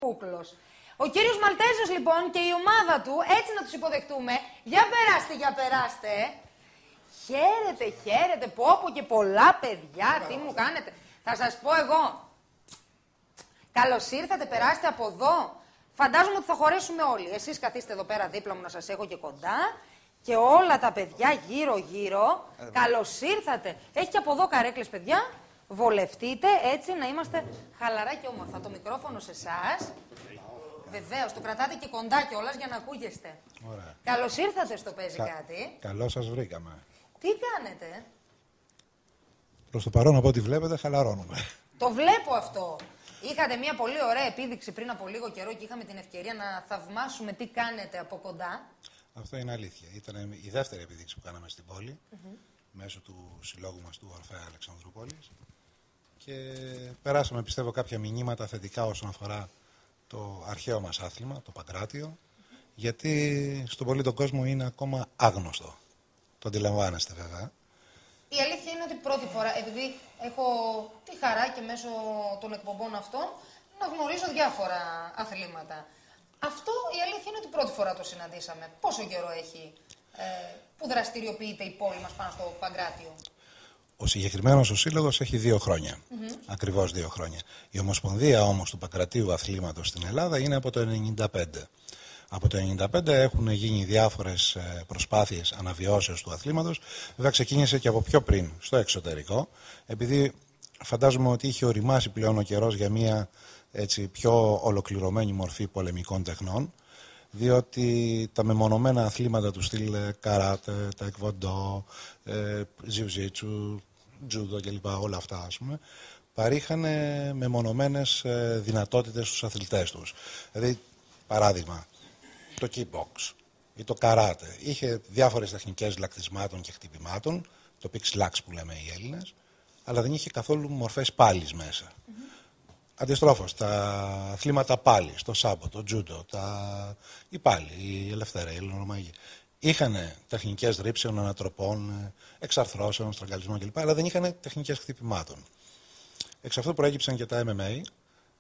Κούκλος. Ο κύριος Μαλτέζος λοιπόν και η ομάδα του, έτσι να τους υποδεχτούμε. Για περάστε, για περάστε. Χαίρετε, χαίρετε, πω και πολλά παιδιά, τι μου κάνετε. Θα σας πω εγώ. Καλώς ήρθατε, περάστε από εδώ. Φαντάζομαι ότι θα χωρέσουμε όλοι. Εσείς καθίστε εδώ πέρα δίπλα μου να σας έχω και κοντά. Και όλα τα παιδιά γύρω-γύρω. Καλώς ήρθατε. Έχει και από εδώ καρέκλες, παιδιά. Βολευτείτε έτσι να είμαστε χαλαρά και όμορφα. Το μικρόφωνο σε εσάς. Βεβαίως, το κρατάτε και κοντά κιόλας για να ακούγεστε. Ωραία. Καλώς ήρθατε στο Παίζει Κάτι. Καλώς σας βρήκαμε. Τι κάνετε? Προς το παρόν, από ό,τι βλέπετε, χαλαρώνουμε. Το βλέπω αυτό. Είχατε μια πολύ ωραία επίδειξη πριν από λίγο καιρό και είχαμε την ευκαιρία να θαυμάσουμε τι κάνετε από κοντά. Αυτό είναι αλήθεια. Ήταν η δεύτερη επίδειξη που κάναμε στην πόλη, μέσω του συλλόγου μας του Ορφέα Αλεξανδρούπολης. Και περάσαμε, πιστεύω, κάποια μηνύματα θετικά όσον αφορά το αρχαίο μας άθλημα, το Παγκράτιο, γιατί στον πολύ τον κόσμο είναι ακόμα άγνωστο. Το αντιλαμβάνεστε βέβαια. Η αλήθεια είναι ότι πρώτη φορά, επειδή έχω τη χαρά και μέσω των εκπομπών αυτών να γνωρίζω διάφορα αθλήματα. Αυτό η αλήθεια είναι ότι πρώτη φορά το συναντήσαμε. Πόσο καιρό έχει που δραστηριοποιείται η πόλη μας πάνω στο Παγκράτιο? Ο συγκεκριμένος ο σύλλογος έχει 2 χρόνια. Ακριβώς 2 χρόνια. Η Ομοσπονδία όμως του Παγκρατίου Αθλήματος στην Ελλάδα είναι από το 1995. Από το 1995 έχουν γίνει διάφορες προσπάθειες αναβιώσεως του αθλήματος. Βέβαια ξεκίνησε και από πιο πριν στο εξωτερικό, επειδή φαντάζομαι ότι είχε οριμάσει πλέον ο καιρός για μια έτσι, πιο ολοκληρωμένη μορφή πολεμικών τεχνών, διότι τα μεμονωμένα αθλήματα του στυλ καράτε, ταεκβοντό, ζιουζίτσου, τζούντο κλπ. Όλα αυτά, ας πούμε, παρήχαν μεμονωμένες δυνατότητες στους αθλητές τους. Δηλαδή, παράδειγμα, το kickbox ή το καράτε είχε διάφορες τεχνικές λακτισμάτων και χτυπημάτων, το pix-lax που λέμε οι Έλληνες, αλλά δεν είχε καθόλου μορφές πάλης μέσα. Αντιστρόφως, τα αθλήματα πάλης, το σάμπο, το τζούντο, η πάλη, η ελευθερία, η ελληνομαγία, είχαν τεχνικές ρήψεων, ανατροπών, εξαρθρώσεων, στραγγαλισμών κλπ. Αλλά δεν είχαν τεχνικές χτυπημάτων. Εξ αυτού προέκυψαν και τα MMA,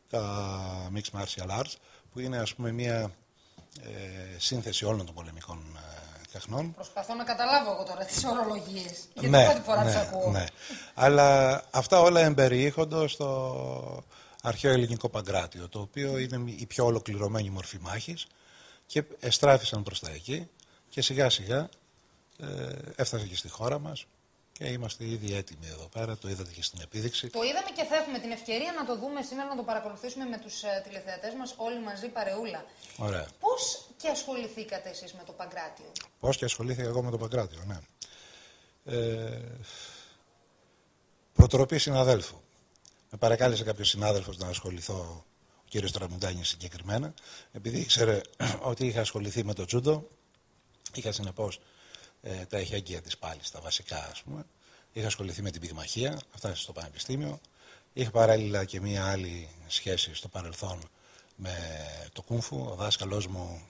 τα Mixed Martial Arts, που είναι ας πούμε μια σύνθεση όλων των πολεμικών τεχνών. Προσπαθώ να καταλάβω εγώ τώρα τις ορολογίες. Γιατί πρώτη φορά τις ακούω. Ναι. Αλλά αυτά όλα εμπεριείχονται στο αρχαίο ελληνικό Παγκράτιο, το οποίο είναι η πιο ολοκληρωμένη μορφή μάχης και εστράφησαν προς τα εκεί και σιγά σιγά έφτασε και στη χώρα μας και είμαστε ήδη έτοιμοι εδώ πέρα, το είδατε και στην επίδειξη. Το είδαμε και θα έχουμε την ευκαιρία να το δούμε σήμερα, να το παρακολουθήσουμε με τους τηλεθεατές μας όλοι μαζί παρεούλα. Ωραία. Πώς και ασχοληθήκατε εσείς με το Παγκράτιο? Πώς και ασχολήθηκα εγώ με το Παγκράτιο, ναι. Προτροπή συναδέλφου. Με παρακάλεσε κάποιος συνάδελφος να ασχοληθώ, ο κύριος Τραμουντάνης συγκεκριμένα, επειδή ήξερε ότι είχα ασχοληθεί με το τζούντο, είχα συνεπώς τα εχέγγυα της πάλης, τα βασικά ας πούμε, είχα ασχοληθεί με την πυγμαχία, αυτά στο πανεπιστήμιο, είχα παράλληλα και μία άλλη σχέση στο παρελθόν με το κούμφου. Ο δάσκαλός μου,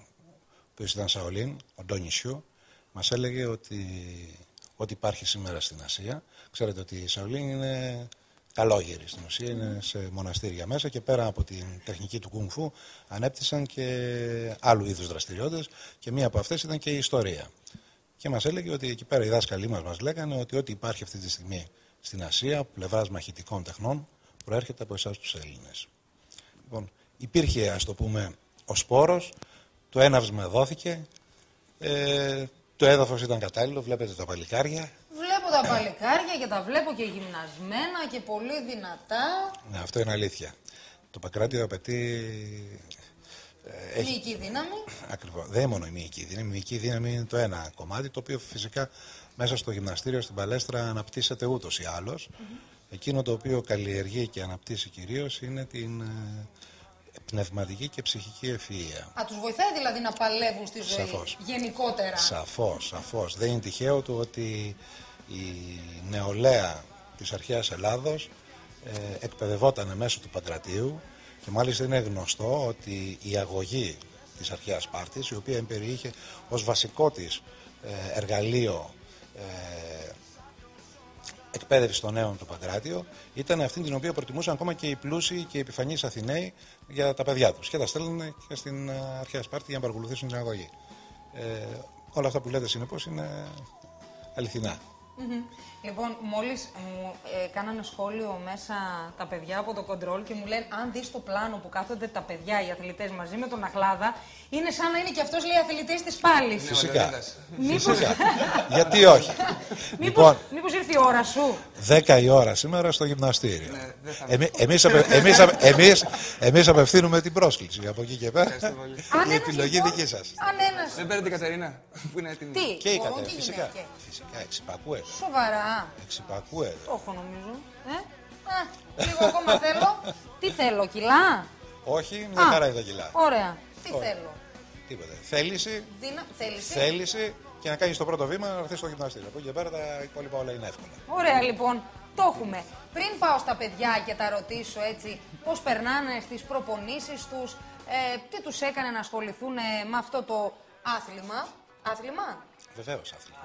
που ήταν Σαολίν, ο Ντόνι Σιου, μας έλεγε ότι ό,τι υπάρχει σήμερα στην Ασία, ξέρετε ότι η Σαολίν είναι καλόγεροι στην ουσία, είναι σε μοναστήρια μέσα και πέρα από την τεχνική του κουνγκ-φου ανέπτυσαν και άλλου είδους δραστηριότητες και μία από αυτές ήταν και η ιστορία. Και μας έλεγε ότι εκεί πέρα οι δάσκαλοι μας λέγανε ότι ό,τι υπάρχει αυτή τη στιγμή στην Ασία, από πλευράς μαχητικών τεχνών, προέρχεται από εσάς τους Έλληνες. Λοιπόν, υπήρχε, ας το πούμε, ο σπόρος, το έναυσμα δόθηκε, το έδαφος ήταν κατάλληλο, βλέπετε τα παλικάρια. Βλέπω τα παλικάρια και τα βλέπω και γυμνασμένα και πολύ δυνατά. Ναι, αυτό είναι αλήθεια. Το Παγκράτιο απαιτεί... Μυϊκή δύναμη. Ακριβώς. Δεν είναι μόνο η μυϊκή δύναμη. Η μυϊκή δύναμη είναι το ένα κομμάτι, το οποίο φυσικά μέσα στο γυμναστήριο, στην παλέστρα, αναπτύσσεται ούτως ή άλλως. Εκείνο το οποίο καλλιεργεί και αναπτύσσει κυρίως είναι την πνευματική και ψυχική ευφυΐα. Τους βοηθάει δηλαδή να παλεύουν στη ζωή. Σαφώς. Γενικότερα. Σαφώς. Δεν είναι τυχαίο του ότι η νεολαία της αρχαίας Ελλάδος εκπαιδευόταν μέσω του Παγκρατίου και μάλιστα είναι γνωστό ότι η αγωγή της αρχαίας Σπάρτης, η οποία περιείχε ως βασικό της εργαλείο εκπαίδευση των νέων του Παγκράτιο ήταν αυτή την οποία προτιμούσαν ακόμα και οι πλούσιοι και οι επιφανείς Αθηναίοι για τα παιδιά τους. Και τα στέλνουν και στην αρχαία Σπάρτη για να παρακολουθήσουν την αγωγή. Όλα αυτά που λέτε συνεπώς είναι αληθινά. Λοιπόν, μόλις μου κάνανε σχόλιο μέσα τα παιδιά από το κοντρόλ και μου λένε αν δεις το πλάνο που κάθονται τα παιδιά, οι αθλητές μαζί με τον Αχλάδα, είναι σαν να είναι και αυτός, λέει, αθλητής της πάλης. Φυσικά. Φυσικά. Γιατί όχι. Μήπως ήρθε η ώρα σου. 10 η ώρα σήμερα στο γυμναστήριο. Εμείς απευθύνουμε την πρόσκληση. Από εκεί και πέρα η επιλογή δική σας. Δεν παίρνετε την Κατερίνα που είναι έτοιμη. Τι, και η Κατερίνα, φυσικά. Φυσικά, εξυπακούεται. Σοβαρά. Εξυπακούεται. Το έχω νομίζω. Λίγο ακόμα θέλω. Τι θέλω, κιλά. Όχι, μια χαρά είναι τα κιλά. Ωραία. Τι θέλω. Τίποτε. Θέληση και να κάνεις το πρώτο βήμα να έρθεις στο γυμναστήριο. Από εκεί και πέρα τα υπόλοιπα όλα είναι εύκολα. Ωραία, λοιπόν. Το έχουμε. Πριν πάω στα παιδιά και τα ρωτήσω έτσι πώς περνάνε στις προπονήσεις τους, τι τους έκανε να ασχοληθούν με αυτό το άθλημα. Άθλημα. Βεβαίως άθλημα.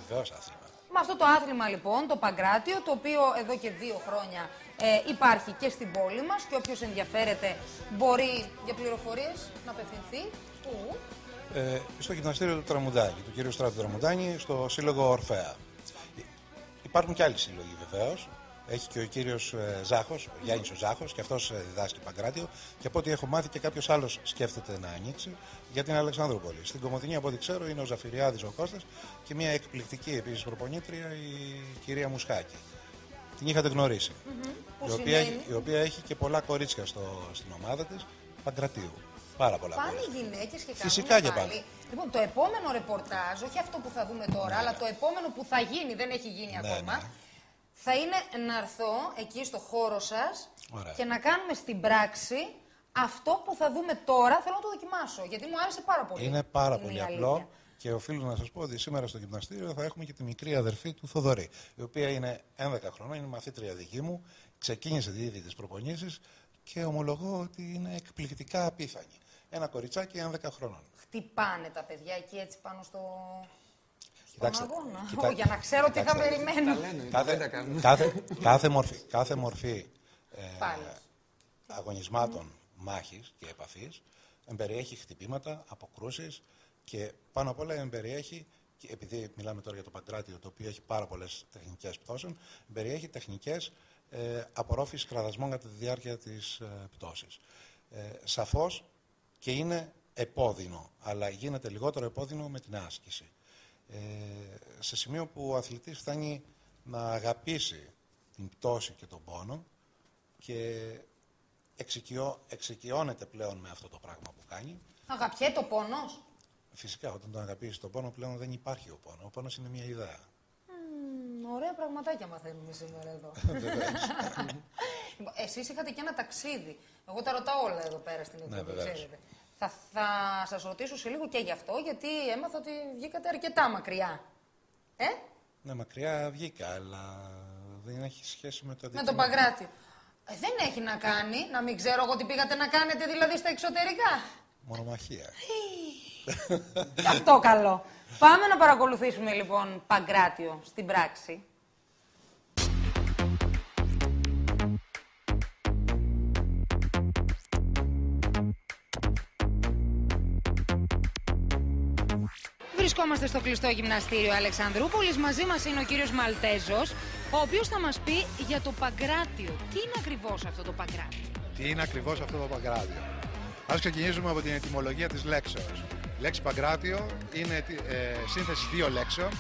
Βεβαίως άθλημα. Με αυτό το άθλημα λοιπόν, το Παγκράτιο, το οποίο εδώ και 2 χρόνια υπάρχει και στην πόλη μας και όποιος ενδιαφέρεται μπορεί για πληροφορίες να απευθυνθεί. Πού? Στο γυμναστήριο του Τραμουντάνη, του κυρίου Στράτου Τραμουντάνη, στο Σύλλογο Ορφέα. Υπάρχουν και άλλοι σύλλογοι βεβαίως. Έχει και ο κύριος Ζάχος, ο Γιάννης ο Ζάχος, και αυτός διδάσκει Παγκράτιο. Και από ό,τι έχω μάθει και κάποιος άλλος σκέφτεται να ανοίξει για την Αλεξανδρούπολη. Στην Κομοτηνή, από ό,τι ξέρω, είναι ο Ζαφυριάδης ο Κώστας και μια εκπληκτική επίσης προπονήτρια, η κυρία Μουσχάκη. Την είχατε γνωρίσει. Η οποία έχει και πολλά κορίτσια στην ομάδα της Παγκρατίου. Πάρα πολλά. Πάνε οι γυναίκες και φυσικά και πάνε. Λοιπόν, το επόμενο ρεπορτάζ, όχι αυτό που θα δούμε τώρα, αλλά το επόμενο που θα γίνει, δεν έχει γίνει ακόμα. Θα είναι να έρθω εκεί στο χώρο σας και να κάνουμε στην πράξη αυτό που θα δούμε τώρα. Θέλω να το δοκιμάσω, γιατί μου άρεσε πάρα πολύ. Είναι πάρα πολύ απλό και οφείλω να σας πω ότι σήμερα στο γυμναστήριο θα έχουμε και τη μικρή αδερφή του Θοδωρή, η οποία είναι 11 χρονών, είναι μαθήτρια δική μου, ξεκίνησε ήδη τις προπονήσεις και ομολογώ ότι είναι εκπληκτικά απίθανη. Ένα κοριτσάκι 11 χρονών. Χτυπάνε τα παιδιά εκεί έτσι πάνω στο... Κοιτάξτε, για να ξέρω τι θα περιμένω. Κάθε μορφή αγωνισμάτων μάχης και επαφής εμπεριέχει χτυπήματα, αποκρούσεις και πάνω απ' όλα εμπεριέχει, επειδή μιλάμε τώρα για το Παγκράτιο, το οποίο έχει πάρα πολλές τεχνικές πτώσεων, εμπεριέχει τεχνικές απορρόφησης κραδασμών κατά τη διάρκεια της πτώσης. Σαφώς και είναι επώδυνο, αλλά γίνεται λιγότερο επώδυνο με την άσκηση. Σε σημείο που ο αθλητής φτάνει να αγαπήσει την πτώση και τον πόνο και εξοικειώνεται πλέον με αυτό το πράγμα που κάνει. Αγαπιέται ο πόνος. Φυσικά, όταν τον αγαπήσει τον πόνο πλέον δεν υπάρχει ο πόνο. Ο πόνος είναι μια ιδέα. Ωραία πραγματάκια μαθαίνουμε σήμερα εδώ. Εσείς είχατε και ένα ταξίδι. Εγώ τα ρωτάω όλα εδώ πέρα στην εκπομπή, ξέρετε. Θα σας ρωτήσω σε λίγο και γι' αυτό, γιατί έμαθα ότι βγήκατε αρκετά μακριά. Ναι, μακριά βγήκα, αλλά δεν έχει σχέση με το αντικείμενο. Με το Παγκράτιο. Δεν έχει να κάνει, να μην ξέρω εγώ τι πήγατε να κάνετε δηλαδή στα εξωτερικά. Μονομαχία. Αυτό καλό. Πάμε να παρακολουθήσουμε λοιπόν Παγκράτιο στην πράξη. Βρισκόμαστε στο κλειστό γυμναστήριο Αλεξανδρούπολης. Μαζί μας είναι ο κύριος Μαλτέζος, ο οποίος θα μας πει για το Παγκράτιο. Τι είναι ακριβώς αυτό το Παγκράτιο? Τι είναι ακριβώς αυτό το Παγκράτιο? Ας ξεκινήσουμε από την ετυμολογία της λέξεως. Η λέξη Παγκράτιο είναι σύνθεση 2 λέξεων,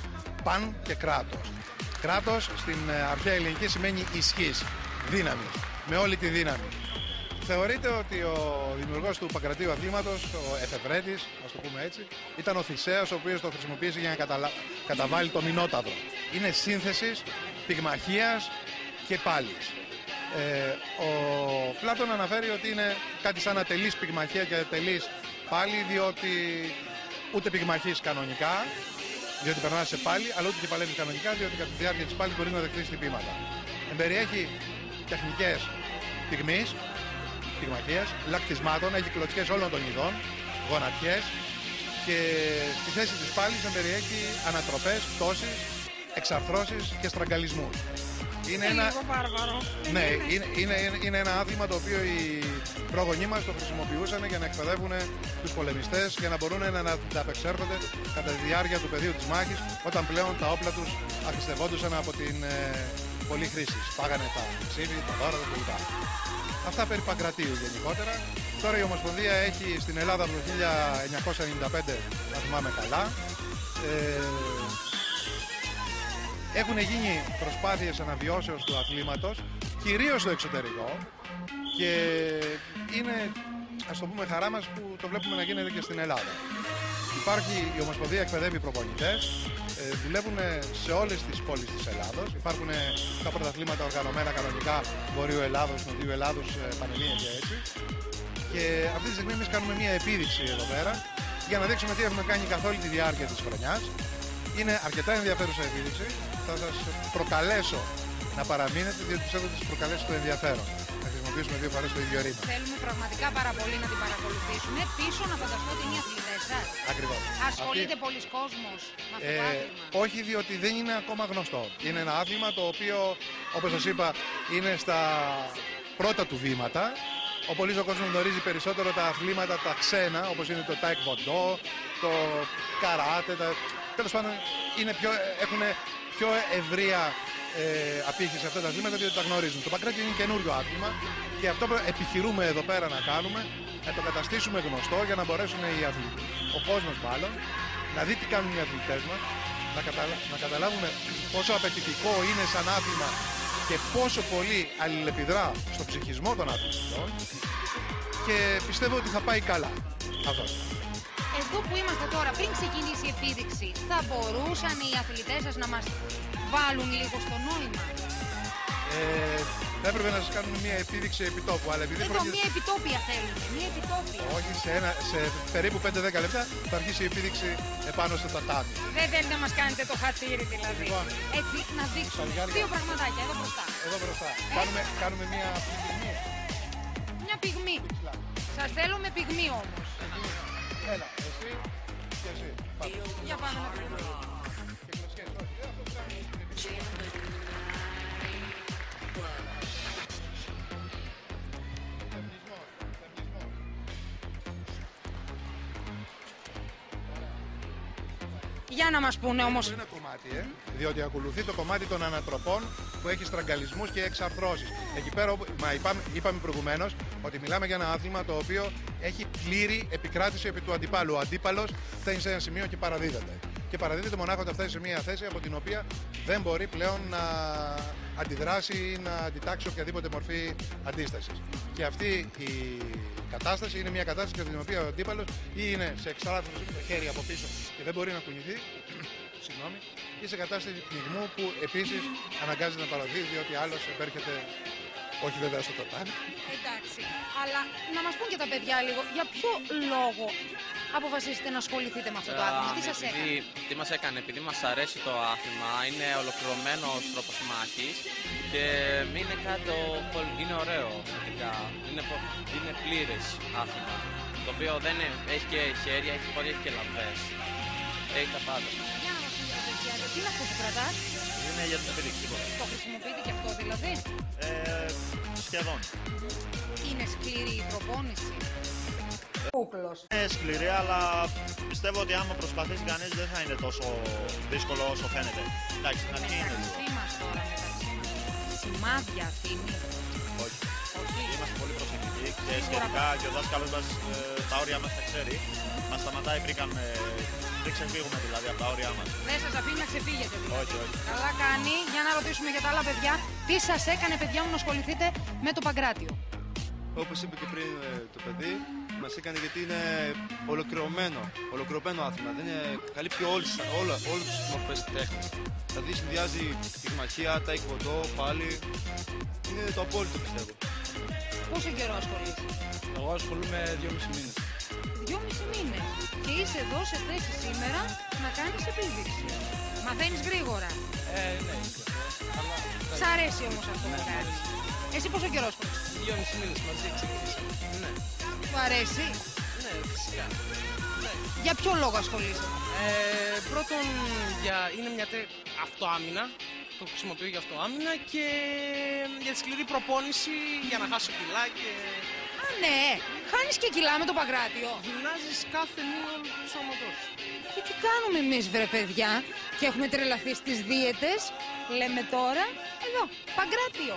παν και κράτος. Κράτος στην αρχαία ελληνική σημαίνει ισχύς, δύναμη, με όλη τη δύναμη. Θεωρείται ότι ο δημιουργός του Παγκρατίου αθλήματος, ο εφευρέτης, ας το πούμε έτσι, ήταν ο Θησέας, ο οποίος το χρησιμοποίησε για να καταβάλει το Μηνόταυρο. Είναι σύνθεσης πυγμαχίας και πάλης. Ο Πλάτων αναφέρει ότι είναι κάτι σαν ατελής πυγμαχία και ατελής πάλι, διότι ούτε πυγμαχείς κανονικά, διότι περνά σε πάλι, αλλά ούτε και παλεύεις κανονικά, διότι κατά τη διάρκεια της πάλης μπορεί να δεχτείς χτυπήματα. Εμπεριέχει τεχνικές πυγμής, πυγμαχίας, λακτισμάτων, έχει κλωτσιές όλων των ειδών, γονατιές και στη θέση της πάλης εμπεριέχει ανατροπές, πτώσεις, εξαρθρώσεις και στραγγαλισμούς. Είναι είναι ένα άθλημα το οποίο οι πρόγονοί μας το χρησιμοποιούσαν για να εκπαιδεύουν τους πολεμιστές για να μπορούν να ανταπεξέρχονται κατά τη διάρκεια του πεδίου της μάχης, όταν πλέον τα όπλα τους αχρηστευόντουσαν από την πολλή χρήση. Πάγανε τα ξύλι, τα δώρα κλπ. Αυτά περί Παγκρατίου γενικότερα. Τώρα η Ομοσπονδία έχει στην Ελλάδα από το 1995, να θυμάμαι καλά. Έχουν γίνει προσπάθειες αναβιώσεως του αθλήματος, κυρίως στο εξωτερικό, και είναι, ας το πούμε, χαρά μας που το βλέπουμε να γίνεται και στην Ελλάδα. Η Ομοσπονδία εκπαιδεύει προπονητές, δουλεύουν σε όλες τις πόλεις της Ελλάδος. Υπάρχουν τα πρωταθλήματα οργανωμένα κανονικά Βορείου Ελλάδος, Νοτιού Ελλάδος, Πανελλήνια και έτσι. Και αυτή τη στιγμή εμείς κάνουμε μια επίδειξη εδώ πέρα για να δείξουμε τι έχουμε κάνει καθ' όλη τη διάρκεια της χρονιάς. Είναι αρκετά ενδιαφέρουσα επίδειξη. Θα σας προκαλέσω να παραμείνετε, διότι πιστεύω ότι σας προκαλέσει το ενδιαφέρον. Να χρησιμοποιήσουμε 2 φορές το ίδιο ρήμα. Θέλουμε πραγματικά πάρα πολύ να την παρακολουθήσουμε. Πίσω να φανταστώ ότι είναι οι αθλητές σας. Ακριβώς. Ασχολείται πολλοί κόσμος με αυτό το άθλημα? Όχι, διότι δεν είναι ακόμα γνωστό. Είναι ένα άθλημα το οποίο, όπως σας είπα, είναι στα πρώτα του βήματα. Ο πολύς ο κόσμος γνωρίζει περισσότερο τα αθλήματα, τα ξένα, όπως είναι το taekwondo, το καράτε. Τέλος πάντων, έχουν πιο ευρεία απήχηση αυτά τα αθλήματα, διότι τα γνωρίζουν. Το Παγκράτιο είναι καινούριο άθλημα και αυτό που επιχειρούμε εδώ πέρα να κάνουμε, να το καταστήσουμε γνωστό για να μπορέσουν ο κόσμος μάλλον, να δει τι κάνουν οι αθλητές μας, να καταλάβουμε πόσο απαιτητικό είναι σαν άθλημα και πόσο πολύ αλληλεπιδρά στο ψυχισμό των αθλητών, και πιστεύω ότι θα πάει καλά αυτό. Εδώ που είμαστε τώρα, πριν ξεκινήσει η επίδειξη, θα μπορούσαν οι αθλητές σας να μας βάλουν λίγο στο νόημα? Θα έπρεπε να σας κάνουμε μια επίδειξη επιτόπου, αλλά επειδή μια επιτόπια θέλουμε, μια επιτόπια. Όχι, σε περίπου 5-10 λεπτά θα αρχίσει η επίδειξη επάνω στο τατάμι. Δεν θέλετε να μας κάνετε το χατήρι δηλαδή? Λοιπόν, έτσι, να δείξουμε 2 πραγματάκια εδώ μπροστά. Εδώ μπροστά. Κάνουμε μια πυγμή. Μια πυγμή. Σας θέλω με πυγμή όμως. Έλα, εσύ και εσύ. Για πάμε να πυγμή. Για να μας πούνε όμως. Είναι ένα κομμάτι, διότι ακολουθεί το κομμάτι των ανατροπών που έχει στραγγαλισμούς και εξαρθρώσεις. Εκεί πέρα, είπαμε προηγουμένως ότι μιλάμε για ένα άθλημα το οποίο έχει πλήρη επικράτηση επί του αντιπάλου. Ο αντίπαλος φτάνει σε ένα σημείο και παραδίδεται. Και παραδίδεται μονάχα όταν φτάσει σε μια θέση από την οποία δεν μπορεί πλέον να αντιδράσει ή να αντιτάξει οποιαδήποτε μορφή αντίστασης. Και αυτή η κατάσταση είναι μια κατάσταση για την οποία ο αντίπαλος ή είναι σε εξάρθρωση με το χέρι από πίσω και δεν μπορεί να κουνηθεί, ή σε κατάσταση πνιγμού που επίσης αναγκάζεται να παραδίδει, διότι άλλος επέρχεται, όχι βέβαια στο τατάμι. Εντάξει, αλλά να μας πούν και τα παιδιά λίγο, για ποιο λόγο αποφασίσετε να ασχοληθείτε με αυτό το άθλημα? Τι σας έκανε? Τι μας έκανε? Επειδή μας αρέσει το άθλημα, είναι ολοκληρωμένος τρόπος μάχης και είναι κάτι είναι ωραίο. Είναι πλήρες άθλημα, το οποίο δεν έχει και χέρια, έχει πόδια, έχει και λαμπές. Έχει τα πάντα. Για να μας πούν τα παιδιά, τι είναι αυτό που κρατάς? Είναι για την επίδειξη. Το χρησιμοποιείτε και αυτό δηλαδή? Σχεδόν. Είναι σκληρή η προπόνηση? Κούκλος. Είναι σκληρή, αλλά πιστεύω ότι άμα προσπαθήσει κανείς δεν θα είναι τόσο δύσκολο όσο φαίνεται. Εντάξει, στην αρχή είναι λίγο. Μεταξύ μας τώρα, μεταξύ μας. Σημάδια αφήνει? Όχι. Είμαστε πολύ προσεκτικοί και σχετικά και ο δάσκαλος μας τα όρια μας τα ξέρει. Μας σταματάει πριν ξεφύγουμε δηλαδή από τα όρια μας. Δεν σας αφήνει να ξεφύγετε δηλαδή? Όχι, όχι. Καλά κάνει. Για να ρωτήσουμε για τα άλλα παιδιά. Τι σας έκανε, παιδιά μου, να ασχοληθείτε με το Παγκράτιο? Όπως είπε και πριν το παιδί, μας έκανε γιατί είναι ολοκληρωμένο άθλημα. Δεν είναι, καλύπτει όλες τις μορφές της τέχνης. Δηλαδή συνδυάζει πυγμαχία, taekwondo, πάλι. Είναι το απόλυτο πιστεύω. Πόσο καιρό ασχολείσαι? Εγώ ασχολούμαι 2,5 μήνες. 2,5 μήνες. Και είσαι εδώ σε θέση σήμερα να κάνεις επίδειξη. Μαθαίνεις γρήγορα. Ναι, αλλά... Σ' αρέσει όμως αυτό που κάνεις? Εσύ πόσο καιρό ασχολείσαι? 2,5 μήνες μαζί ξεκινήσαμε. Ναι. Του αρέσει? Ναι, φυσικά. Ναι. Για ποιο λόγο ασχολείσαι? Πρώτον, είναι μια αυτοάμυνα το χρησιμοποιώ για αυτό άμυνα και για τη σκληρή προπόνηση για να χάσω κιλά και... Α, ναι, χάνεις και κιλά με το Παγκράτιο. Γυμνάζεις κάθε μήνα του σώματος. Και τι κάνουμε εμείς, βρε παιδιά, και έχουμε τρελαθεί στις δίαιτες. Λέμε τώρα, εδώ, Παγκράτιο.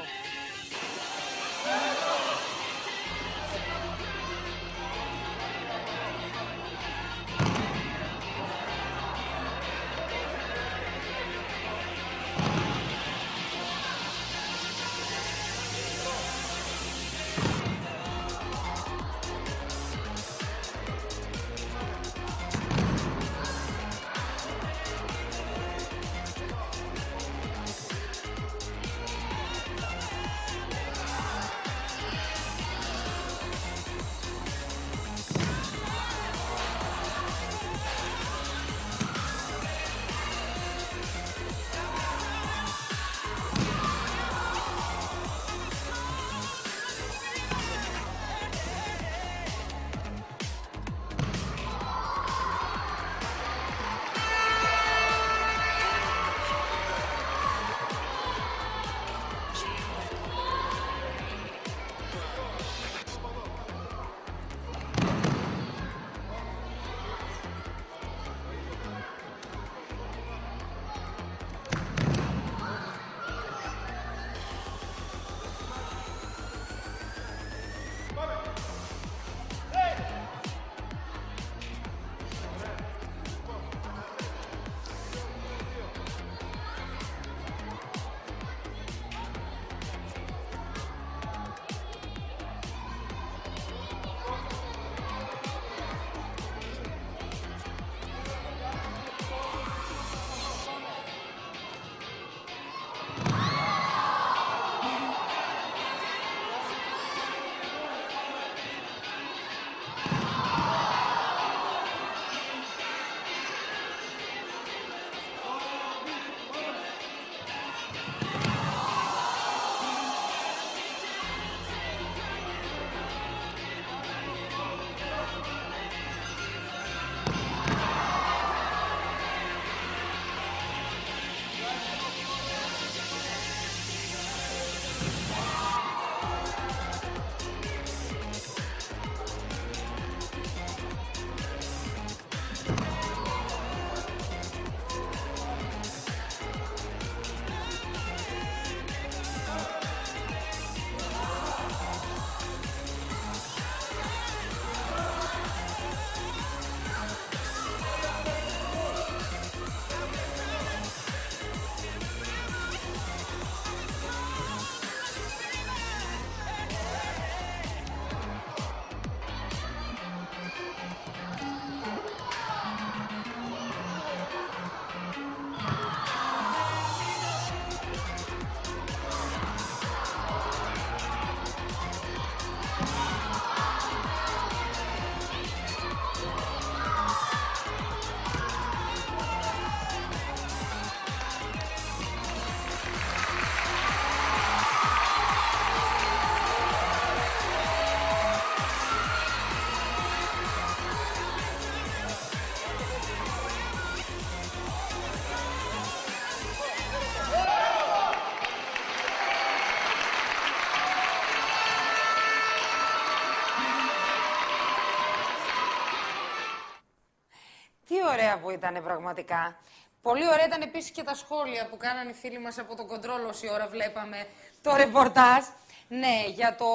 ωραία που ήταν πραγματικά. Πολύ ωραία ήταν επίσης και τα σχόλια που κάνανε οι φίλοι μας από τον κοντρόλ όση ώρα βλέπαμε το ρεπορτάζ. Ναι, για το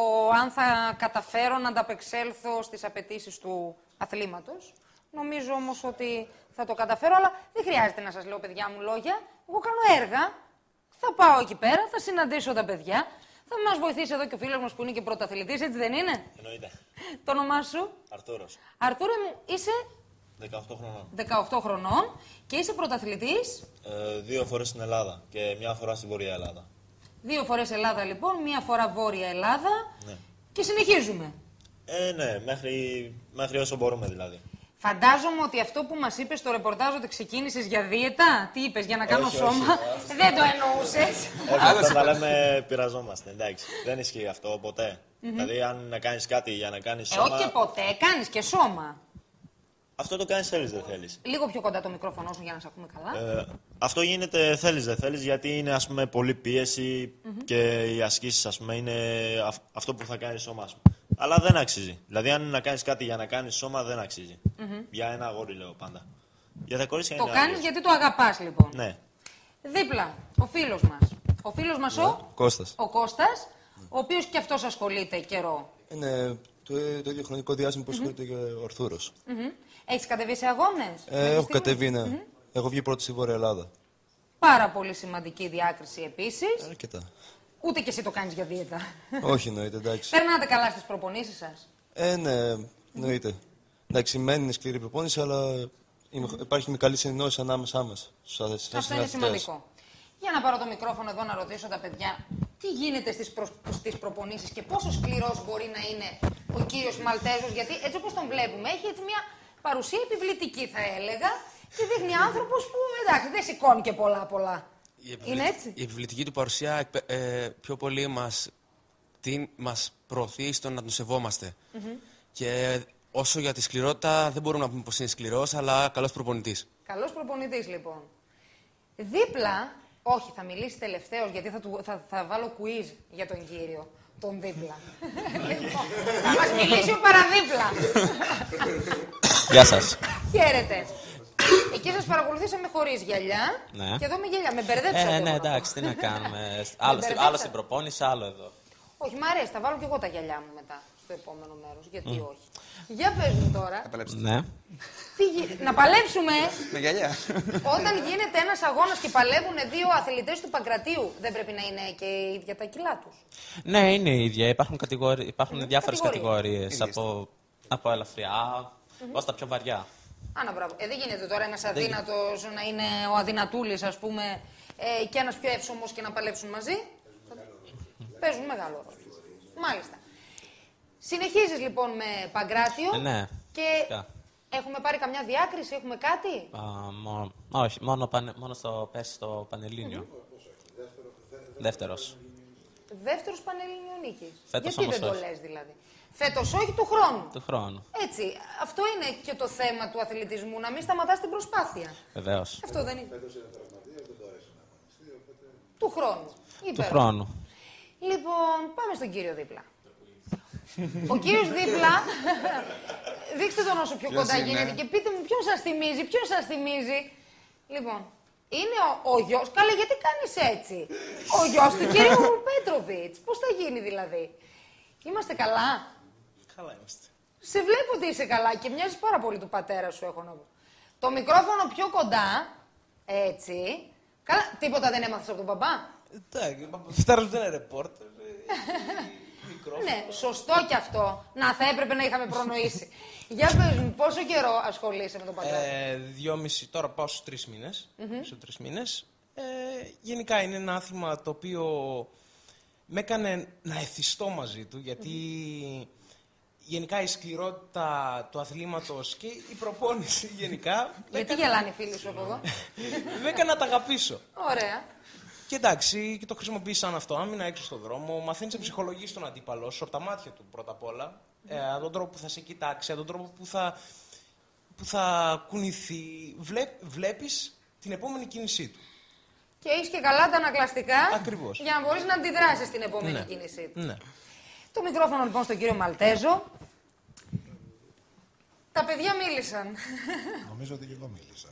αν θα καταφέρω να ανταπεξέλθω στις απαιτήσεις του αθλήματος. Νομίζω όμως ότι θα το καταφέρω, αλλά δεν χρειάζεται να σας λέω, παιδιά μου, λόγια. Εγώ κάνω έργα, θα πάω εκεί πέρα, θα συναντήσω τα παιδιά. Θα μας βοηθήσει εδώ και ο φίλος μας που είναι και πρωταθλητής, έτσι δεν είναι? Εννοείται. Το όνομά σου? Αρτούρος. Αρτούρε μου, είσαι 18 χρονών. 18 χρονών και είσαι πρωταθλητής. 2 φορές στην Ελλάδα και 1 φορά στην Βόρεια Ελλάδα. 2 φορές Ελλάδα λοιπόν, 1 φορά Βόρεια Ελλάδα. Ναι. Και συνεχίζουμε. Ναι, μέχρι όσο μπορούμε δηλαδή. Φαντάζομαι ότι αυτό που μας είπες στο ρεπορτάζ ότι ξεκίνησες για δίαιτα, τι είπες, για να κάνω σώμα, δεν το εννοούσες. Όταν τα λέμε πειραζόμαστε, εντάξει. Δεν ισχύει αυτό ποτέ. Δηλαδή αν να κάνεις κάτι για να κάνεις σώμα... Όχι και ποτέ, κάνεις και σώμα. Αυτό το κάνεις θέλεις δεν θέλεις. Λίγο πιο κοντά το μικρόφωνο σου για να σε ακούμε καλά. Αυτό γίνεται θέλεις δεν θέλεις, γιατί είναι ας πούμε πολλή πίεση και οι ασκήσεις ας πούμε είναι αυτό που θα κάνει σώμα. Αλλά δεν αξίζει. Δηλαδή, αν είναι να κάνεις κάτι για να κάνεις σώμα, δεν αξίζει. Για ένα αγόρι λέω πάντα. Για τα κορίτσια το είναι κάνεις γιατί το αγαπάς, λοιπόν. Ναι. Δίπλα, ο φίλος μας. Ο φίλος μας Κώστας. Ο Κώστας, ο οποίος και αυτός ασχολείται καιρό. Είναι το ίδιο χρονικό διάστημα που ασχολείται και ο Ορθούρος. Έχεις κατεβεί σε αγώνες? Έχω κατεβεί, ναι. Έχω βγει πρώτη στη Βόρεια Ελλάδα. Πάρα πολύ σημαντική διάκριση επίσης. Αρκετά. Ούτε και εσύ το κάνεις για δίαιτα. Όχι, εννοείται, εντάξει. Περνάτε καλά στις προπονήσεις σας? Ναι, εννοείται. Εντάξει, μένει είναι σκληρή προπόνηση, αλλά υπάρχει μια καλή συνεννόηση ανάμεσά μας. Αυτό είναι σημαντικό. Για να πάρω το μικρόφωνο εδώ να ρωτήσω τα παιδιά, τι γίνεται στις προπονήσεις και πόσο σκληρός μπορεί να είναι ο κύριος Μαλτέζος, γιατί έτσι όπως τον βλέπουμε έχει έτσι μια παρουσία επιβλητική θα έλεγα και δείχνει άνθρωπος που εντάξει δεν σηκώνει και πολλά. Είναι έτσι. Η επιβλητική του παρουσία πιο πολύ μας προωθεί στο να τον σεβόμαστε. Και όσο για τη σκληρότητα δεν μπορούμε να πούμε πως είναι σκληρός, αλλά καλός προπονητής. Καλός προπονητής λοιπόν. Δίπλα, όχι θα μιλήσει τελευταίος γιατί θα βάλω quiz για τον κύριο, τον δίπλα. Λοιπόν, θα μας μιλήσει ο παραδίπλα. Γεια σας. Χαίρετε. Εκεί σας παρακολουθήσαμε χωρίς γυαλιά και εδώ με γυαλιά. Με μπερδέψατε. Ναι, εντάξει, τι να κάνουμε. Άλλο στην προπόνηση, άλλο εδώ. Όχι, μ' αρέσει, θα βάλω και εγώ τα γυαλιά μου μετά στο επόμενο μέρος. Γιατί όχι. Για πες μου τώρα. Ναι. Να παλέψουμε. Με γυαλιά. Όταν γίνεται ένας αγώνας και παλεύουν δύο αθλητές του Παγκρατίου, δεν πρέπει να είναι και ίδια τα κιλά τους? Ναι, είναι ίδια. Υπάρχουν διάφορες κατηγορίες. Από ελαφριά ως τα πιο βαριά. Άνα, μπράβο. Δεν γίνεται τώρα ένας αδύνατος να είναι ο αδυνατούλης, ας πούμε, και ένας πιο εύσωμος και να παλέψουν μαζί. Παίζουν μεγάλο ρόλο. Μάλιστα. Συνεχίζεις λοιπόν με Παγκράτιο. Ναι. Και έχουμε πάρει καμιά διάκριση, έχουμε κάτι? Όχι, μόνο πέρσι στο Πανελλήνιο. Δεύτερος. Δεύτερος Πανελλήνιο νίκης. Φέτος γιατί δεν το λες δηλαδή? Φέτος όχι, του χρόνου. Του χρόνου. Έτσι. Αυτό είναι και το θέμα του αθλητισμού, να μην σταματάς την προσπάθεια. Βεβαίως. Αυτό δεν είναι. Του χρόνου. Του χρόνου. Λοιπόν, πάμε στον κύριο δίπλα. Ο κύριος δίπλα, δείξτε τον όσο πιο κοντά γίνεται και πείτε μου ποιον σας θυμίζει, Λοιπόν, είναι ο γιος, καλά γιατί κάνεις έτσι, ο γιος του κύριου Πέτροβιτς, πώς θα γίνει δηλαδή? Είμαστε καλά? Καλά είμαστε. Σε βλέπω ότι είσαι καλά και μοιάζεις πάρα πολύ του πατέρα σου, έχω να πω. Το μικρόφωνο πιο κοντά, έτσι, καλά, τίποτα δεν έμαθες από τον μπαμπά? Εντάξει, φτάρας δεν είναι ρεπόρτερ. Ναι, σωστό κι αυτό. Να, θα έπρεπε να είχαμε προνοήσει. Για πες μου, πόσο καιρό ασχολείσαι με τον πατέρα? 2,5, τώρα πάω στους 3 μήνες. Στους 3 μήνες. Γενικά είναι ένα άθλημα το οποίο με έκανε να εθιστώ μαζί του, γιατί γενικά η σκληρότητα του αθλήματος και η προπόνηση γενικά... Γιατί γελάνε οι φίλοι σου από εδώ? Με έκανε να τα αγαπήσω. Ωραία. Και εντάξει, και το χρησιμοποιείς σαν αυτό, άμυνα έξω στον δρόμο, μαθαίνεις να ψυχολογείς τον αντίπαλο σου, από τα μάτια του πρώτα απ' όλα, από τον τρόπο που θα σε κοιτάξει, από τον τρόπο που θα κουνηθεί, βλέπεις την επόμενη κίνησή του. Και έχεις και καλά τα ανακλαστικά. Ακριβώς. Για να μπορείς να αντιδράσεις την επόμενη κίνησή του. Ναι. Το μικρόφωνο λοιπόν στον κύριο Μαλτέζο. Τα παιδιά μίλησαν. Νομίζω ότι και εγώ μίλησα.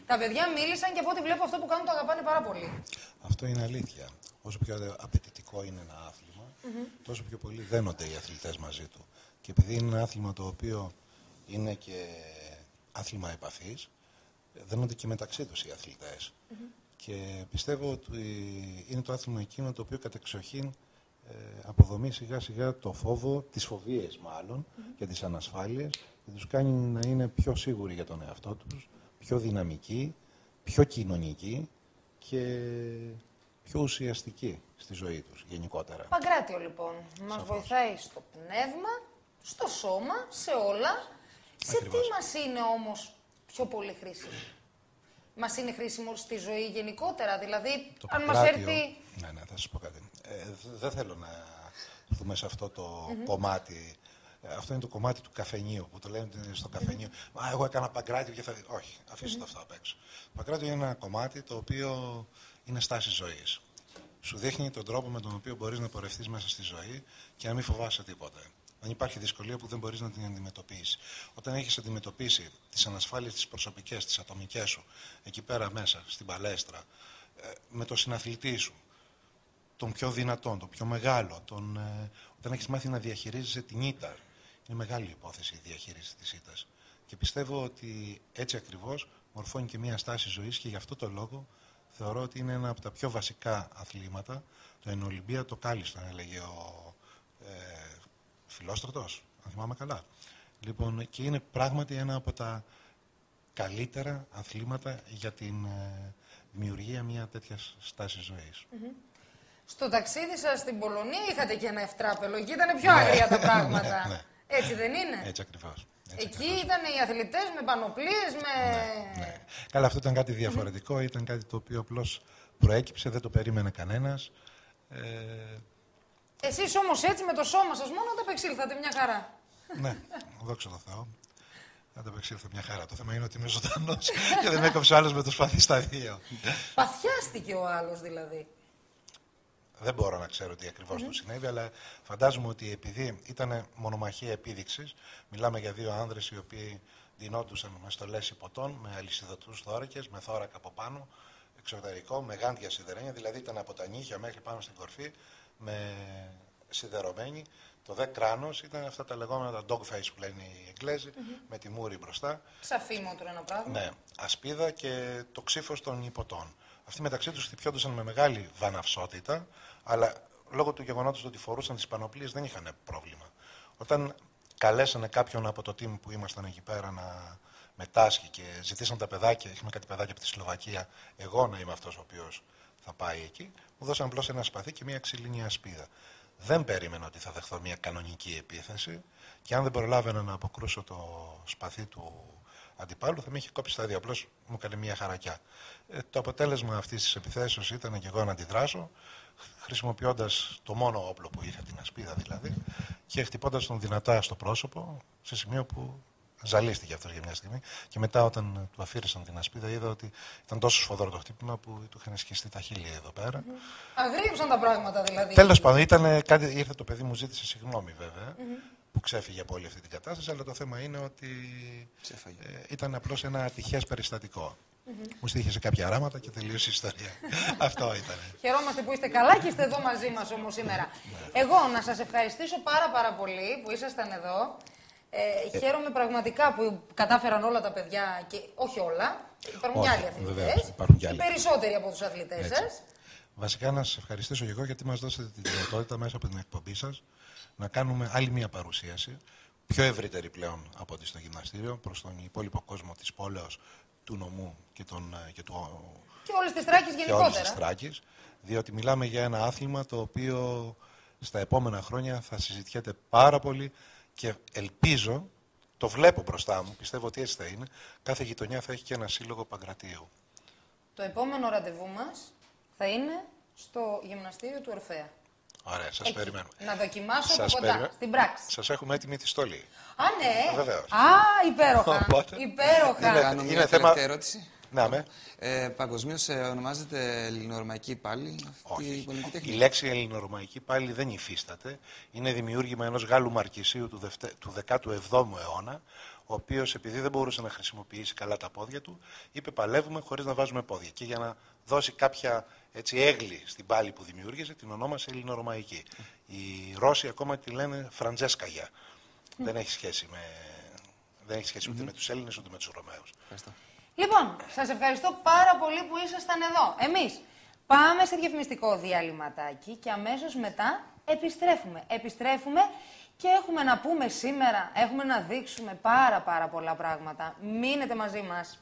Τα παιδιά μίλησαν και από ό,τι βλέπω αυτό που κάνουν το αγαπάνε πάρα πολύ. Αυτό είναι αλήθεια. Όσο πιο απαιτητικό είναι ένα άθλημα, τόσο πιο πολύ δένονται οι αθλητές μαζί του. Και επειδή είναι ένα άθλημα το οποίο είναι και άθλημα επαφής, δένονται και μεταξύ τους οι αθλητές. Και πιστεύω ότι είναι το άθλημα εκείνο το οποίο κατεξοχήν αποδομεί σιγά σιγά το φόβο, τις φοβίες μάλλον και τις ανασφάλειες και τους κάνει να είναι πιο σίγουροι για τον εαυτό τους, πιο δυναμικοί, πιο κοινωνικοί και πιο ουσιαστικοί στη ζωή τους γενικότερα. Παγκράτιο λοιπόν, μας βοηθάει στο πνεύμα, στο σώμα, σε όλα. Σε τι μας είναι όμως πιο πολύ χρήσιμο? Μας είναι χρήσιμο στη ζωή γενικότερα, δηλαδή το αν Παγκράτιο, μας έρθει... Ναι, θα σας πω κάτι. Δεν θέλω να δούμε σε αυτό το κομμάτι Αυτό είναι το κομμάτι του καφενείου, που το λένε στο καφενείο. Μα εγώ έκανα παγκράτιο και θα. Όχι, αφήστε το αυτό απ' έξω. Το παγκράτιο είναι ένα κομμάτι το οποίο είναι στάση ζωής. Σου δείχνει τον τρόπο με τον οποίο μπορείς να πορευτείς μέσα στη ζωή και να μην φοβάσαι τίποτα. Δεν υπάρχει δυσκολία που δεν μπορείς να την αντιμετωπίσεις. Όταν έχεις αντιμετωπίσει τις ανασφάλειες τις προσωπικές, τις ατομικές σου, εκεί πέρα μέσα, στην παλέστρα, με τον συναθλητή σου, τον πιο δυνατόν, τον πιο μεγάλο, όταν έχεις μάθει να διαχειρίζεσαι την ήττα, είναι μεγάλη υπόθεση η διαχείριση της ήττας. Και πιστεύω ότι έτσι ακριβώς μορφώνει και μια στάση ζωής και γι' αυτό το λόγο θεωρώ ότι είναι ένα από τα πιο βασικά αθλήματα. Το Ενολυμπία το κάλυστον, έλεγε ο Φιλόστρατος, αν θυμάμαι καλά. Λοιπόν, και είναι πράγματι ένα από τα καλύτερα αθλήματα για την δημιουργία μια τέτοια στάση ζωής. Στο ταξίδι σας στην Πολωνία είχατε και ένα ευτράπελο, εκεί ήταν πιο άγρια τα πράγματα. Ναι. Έτσι δεν είναι? Έτσι ακριβώς. Εκεί ήταν οι αθλητές με πανοπλίες, με... Ναι. Καλά, αυτό ήταν κάτι διαφορετικό, ήταν κάτι το οποίο απλώς προέκυψε, δεν το περίμενε κανένας. Εσείς όμως έτσι με το σώμα σας μόνο ανταπεξήλθατε μια χαρά. Ναι, δόξα τω Θεώ. Ανταπεξήλθα μια χαρά. Το θέμα είναι ότι είμαι ζωντανός και δεν έκοψε ο άλλος με το σπαθί στα δύο. Παθιάστηκε ο άλλος δηλαδή. Δεν μπορώ να ξέρω τι ακριβώς του συνέβη, αλλά φαντάζομαι ότι επειδή ήταν μονομαχία επίδειξης, μιλάμε για δύο άνδρες οι οποίοι ντυνόντουσαν με στολές υποτών, με αλυσιδωτούς θώρακες, με θώρακα από πάνω, εξωτερικό, με γάντια σιδερένια, δηλαδή ήταν από τα νύχια μέχρι πάνω στην κορφή, με σιδερωμένοι. Το δε κράνος ήταν αυτά τα λεγόμενα τα dog face που λένε οι Εγγλέζοι, με τη μούρη μπροστά. Σαφήμωτρο ένα πράγμα. Ναι, ασπίδα και το ξύφος των υποτών. Αυτοί μεταξύ τους χτυπιόντουσαν με μεγάλη βαναυσότητα, αλλά λόγω του γεγονότος ότι φορούσαν τις πανοπλίες δεν είχαν πρόβλημα. Όταν καλέσανε κάποιον από το team που ήμασταν εκεί πέρα να μετάσχει και ζητήσαν τα παιδάκια, είχαμε κάτι παιδάκια από τη Σλοβακία, εγώ να είμαι αυτός ο οποίος θα πάει εκεί, μου δώσαν απλώς ένα σπαθί και μια ξυλίνια ασπίδα. Δεν περίμενα ότι θα δεχθώ μια κανονική επίθεση και αν δεν προλάβαινα να αποκρούσω το σπαθί του αντιπάλου θα με είχε κόψει στα δύο. Απλώς μου έκανε μια χαρακιά. Το αποτέλεσμα αυτής της επιθέσεως ήταν και εγώ να αντιδράσω, χρησιμοποιώντας το μόνο όπλο που είχα, την ασπίδα δηλαδή, και χτυπώντας τον δυνατά στο πρόσωπο, σε σημείο που ζαλίστηκε αυτός για μια στιγμή. Και μετά, όταν του αφήρησαν την ασπίδα, είδα ότι ήταν τόσο σφοδρό το χτύπημα που του είχαν σκιστεί τα χείλη εδώ πέρα. Αγρίεψαν τα πράγματα δηλαδή. Τέλος πάντων, ήρθε το παιδί, μου ζήτησε συγγνώμη βέβαια, που ξέφυγε από όλη αυτή την κατάσταση, αλλά το θέμα είναι ότι ήταν απλώς ένα ατυχές περιστατικό. Μου στήχησε κάποια ράματα και τελείωσε η ιστορία. Αυτό ήταν. Χαιρόμαστε που είστε καλά και είστε εδώ μαζί μας όμως σήμερα. Εγώ να σας ευχαριστήσω πάρα πολύ που ήσασταν εδώ. Χαίρομαι πραγματικά που κατάφεραν όλα τα παιδιά και όχι όλα. Υπάρχουν και άλλοι αθλητές. Οι περισσότεροι από τους αθλητές σας. Βασικά να σας ευχαριστήσω και εγώ γιατί μας δώσατε τη δυνατότητα μέσα από την εκπομπή σας να κάνουμε άλλη μία παρουσίαση, πιο ευρύτερη πλέον από ό,τι στο γυμναστήριο, προς τον υπόλοιπο κόσμο της πόλεως, του νομού και όλες τις Τράκης γενικότερα. Όλες τις Τράκης, διότι μιλάμε για ένα άθλημα το οποίο στα επόμενα χρόνια θα συζητιέται πάρα πολύ και ελπίζω, το βλέπω μπροστά μου, πιστεύω ότι έτσι θα είναι, κάθε γειτονιά θα έχει και ένα σύλλογο Παγκρατίου. Το επόμενο ραντεβού μας θα είναι στο γυμναστήριο του Ορφέα. Ωραία, σας περιμένω. Να δοκιμάσω από κοντά, στην πράξη. Σας έχουμε έτοιμη τη στολή. Α, ναι. Βεβαίως. Α, υπέροχα. Υπέροχα. Είναι θέμα... ερώτηση. Ναι, με. Παγκοσμίως ονομάζεται ελληνορωμαϊκή πάλι αυτή η πολεμική τέχνη. Η λέξη ελληνορωμαϊκή πάλι δεν υφίσταται. Είναι δημιούργημα ενός Γάλλου Μαρκισίου του 17ου αιώνα, ο οποίος επειδή δεν μπορούσε να χρησιμοποιήσει καλά τα πόδια του, είπε παλεύουμε χωρίς να βάζουμε πόδια. Και για να δώσει κάποια έγκλη στην πάλη που δημιούργησε, την ονόμασε ελληνορωμαϊκή. Οι Ρώσοι ακόμα τη λένε Φραντζέσκαγια. Δεν έχει σχέση ούτε με τους Έλληνες ούτε με τους Ρωμαίους. Λοιπόν, σας ευχαριστώ πάρα πολύ που ήσασταν εδώ. Εμείς πάμε σε διαφημιστικό διαλυματάκι και αμέσως μετά επιστρέφουμε και έχουμε να πούμε σήμερα, έχουμε να δείξουμε πάρα πολλά πράγματα. Μείνετε μαζί μας.